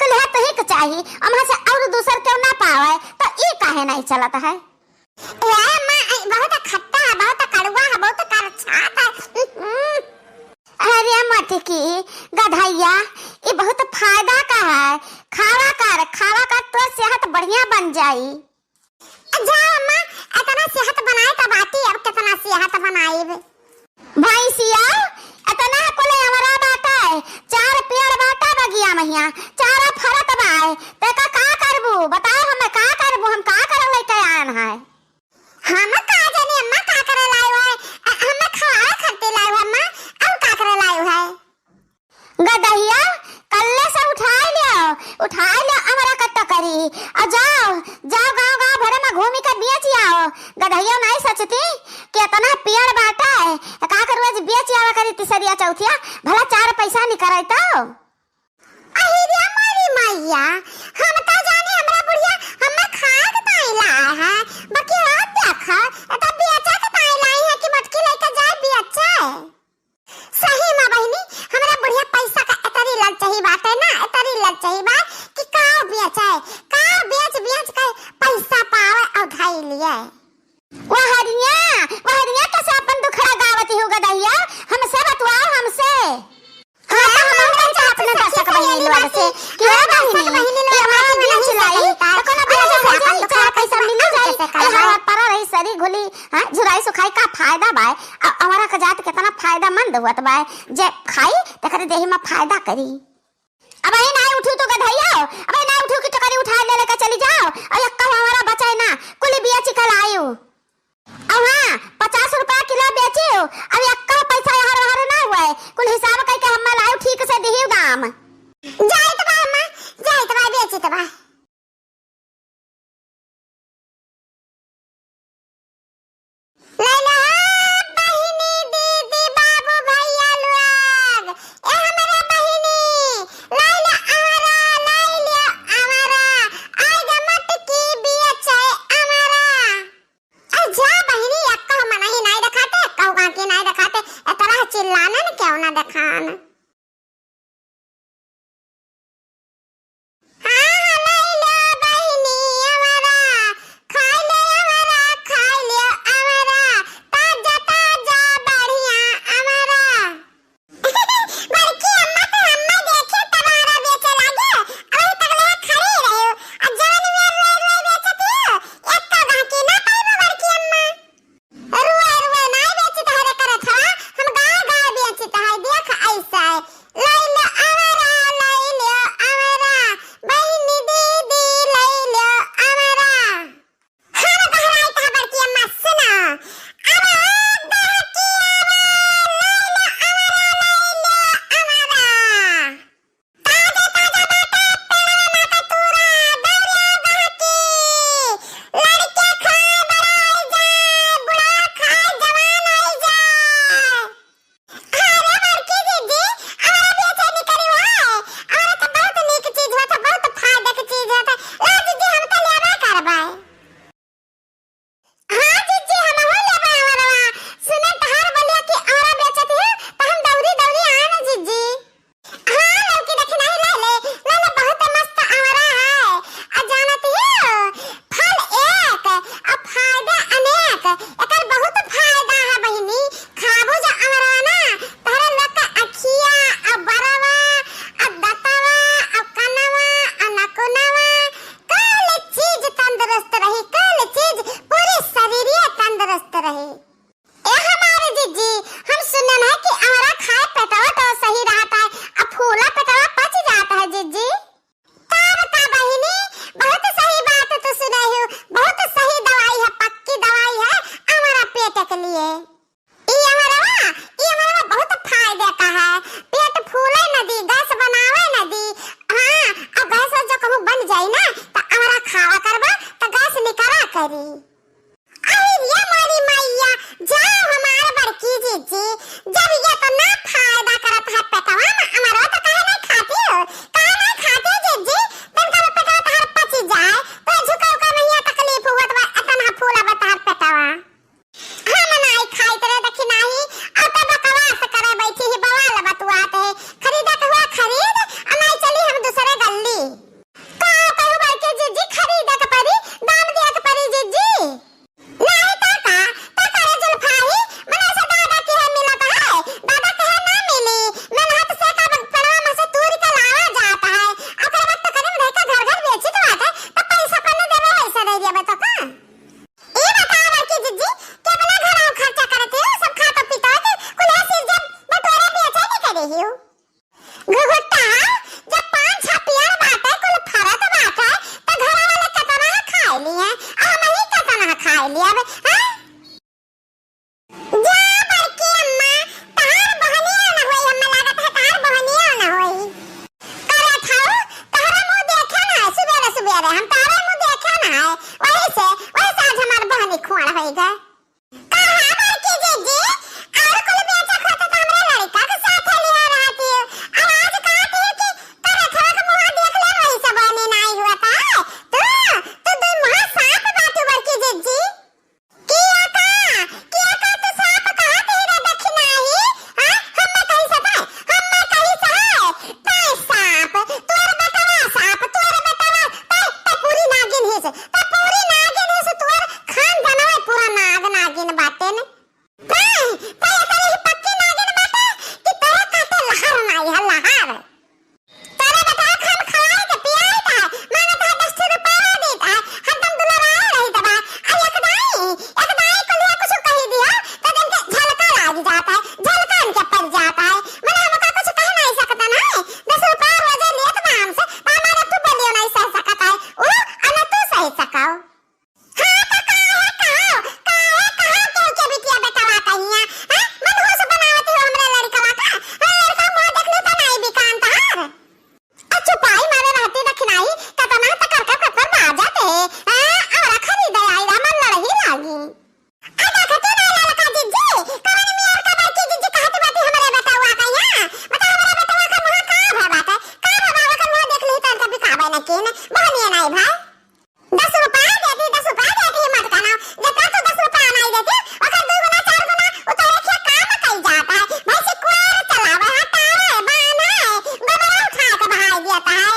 तो ले तो ही चाहिए अम्मा से और दूसर क्यों ना पावे तो ये काहे नहीं चलता है। बहुत खट्टा है, बहुत कड़वा है, बहुत करछाता है। अरे मत की गधैया ये बहुत फायदा का है, खावा कर तो सेहत बढ़िया बन जाई। जाओ अम्मा इतना सेहत बनाए तब आती, अब कितना सेहत बनाई भैंसिया इतना कोले हमारा बाटा है, 4 पेड़ बाटा बगिया मैया, 4 फरत बाए तेका का करबू बताओ, हमें का करबू, हम का करे लेके आन है। हम का जाने अम्मा का करे लायो है, हम खाए खट्टे लायो है अम्मा, अब का करे लायो है। गधैया कल्ले से उठा लियो हमारा कट्टा करी और जाओ गांव भरे में घूमी के बेच आओ। गधैया नहीं सचती कि इतना पेड़ बाटा है का करवा जे बेच आवा करी तीसरिया चौथिया भला 4 पैसा निकले तो। अहिरिया मारी मैया हम तो जाने हमरा बुढ़िया हम खाए के ताई लाए है, बाकी रात देखा त बेचा के ताई लाई है कि मटकी लेके जाए बेचा है। सही में बहनी हमरा बुढ़िया पैसा का इतनी लग चाहिए बात है ना, इतनी लग चाहिए बात कि का बेचा है, का बेच के पैसा पावे और धाई लिए। वहरिया कैसे अपन दुखड़ा गावती हो गधैया, हमसे बतवाओ हमसे। हाँ तो हम अपने दर्शक बहनी लोग से कि है बहनी ये हमारा बेच लाई तो कोना बेच जाई 4 पैसा मिल जाई, हमारा परा रही सरी घुली हां झुराई सुखाई का फायदा बाय, हमारा का जात कितना फायदामंद हुआ तो बाय जे खाई तकरे देह में फायदा करी। अब आई ना उठू तो गधैया, अब आई ना उठू कि टकरी उठा ले लेकर चली जाओ और यक्का हमारा बचाए ना कुली बेच के लायो। अब हां 50 रुपया किलो बेचियो, अब यक्का पैसा हर ना हुआ कुल हिसाब करके हम लायो ठीक से दिहियो दाम। जाई तो बा अम्मा, जाई तो बा बेची तो बा। ले लो बहिनी दीदी बाबू भैया लोग, ए हमारा बहिनी ले लो हमारा आज मटकी बेचे हमारा। जा बहिनी अक्का हम नहीं दिखाते, कहू के नहीं दिखाते, इतना चिल्लाना न क्यों ना दिखाना। खरीदा हुआ खरीद, अनाई चली हम दूसरे गली। न किन बहनिया नहीं भाई 10 रुपया देती 10 रुपया देती मत कहना जब तो 10 रुपया नहीं देती ओकर 2 गुना 4 गुना उतारे के काम कई जाता है भाई से कुआर चलावे हटा है बाना है गमला उठा के बहाई देता है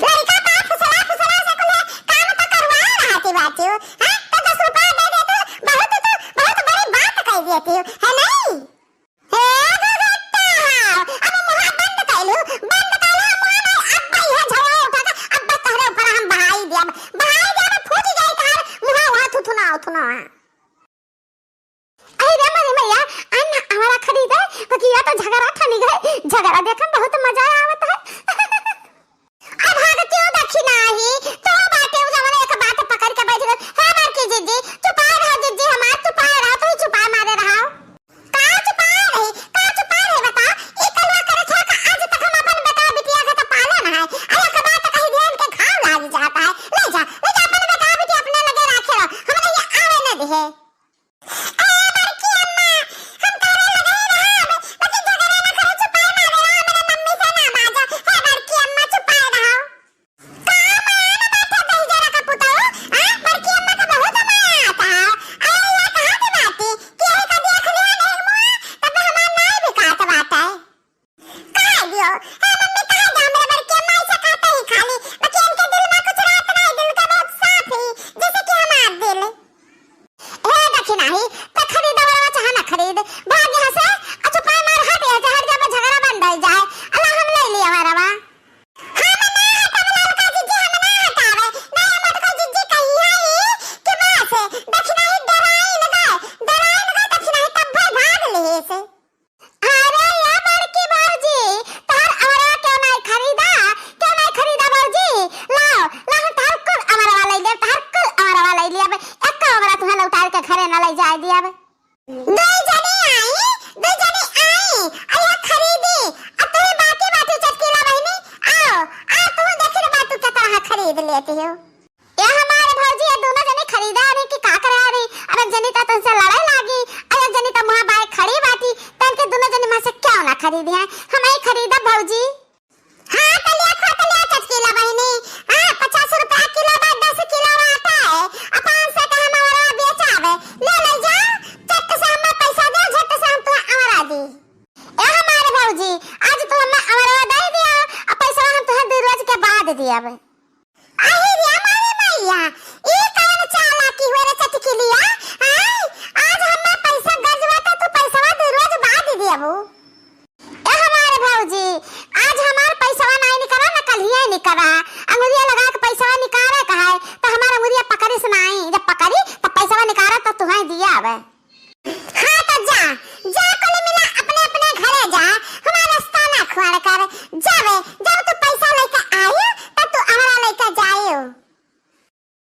लड़का का फुसला फुसला से कोई काम तो करवा रहा थी बातू हां तो 10 रुपया दे दे तो बहुत बड़ी बात कह देती है नहीं हे गगत्ता अब मुंह बंद कैलू बंद कैला मुंह में अब भाई है झोला उठा के अब तोहरे ऊपर हम बहाई देब फूट जाई तार मुंह वहां थुथुना अरे रे मरे मैया अन्ना हमारा खरीदे बकिया तो झगड़ा ठनी गए झगड़ा देखन बहुत मजा आवत है अब भागते हो दक्षिणा ही तो बाटे उ जमाने एक बात पकड़ के बैठ गए है मार के जीजी चुपा रहा जीजी हमार चुपा रहा तो ही चुपा मारे रहा का चुपा रहे बता एक कलवा करे छा का आज तक हम अपन बेटा बिटिया के तो पाले ना है अरे का बात कहीं ध्यान के घाव लाग जाता है ले जा अपन बेटा बिटिया अपने लगे रखे रहो हमरा ये आवे न दे खरीद लेती हो ये हमारे भौजी ये दोनों जने खरीदा रही कि का करे रही अरे जनिता तो से लड़ाई लागी अरे जनिता मुंह बाय खड़ी बाती तन के दोनों जने में से क्यों ना खरीदी है हम ही खरीदा भौजी हां तलिया खा तलिया चटकीला बहनी हां 50 रुपया किलो बा 10 किलो आता है अपन से का हमारा बेचावे ले जा चट से हमें पैसा दे झट से हम तो हमारा दी ए हमारे भौजी आज तो हमें हमारा दे दिया अब पैसा हम तो 2 रोज के बाद दिया बे अरे रे हमारे मैया ये कौन चालाकी हुए रे चटकी लिया आज हमें पैसा गजवाता तो पैसा 2 रोज बाद दे देबो ए हमारे भौजी आज हमार पैसा नहीं निकला ना कल ही निकला अंगुरिया लगा के पैसा निकाले कहा है तो हमारा अंगुरिया पकड़ी से नहीं जब पकड़ी तो पैसा निकाला तो तुम्हें दिया अब हां तो जा कोले मिला अपने अपने घरे जा हमारा रास्ता ना खुआड़ कर जावे जा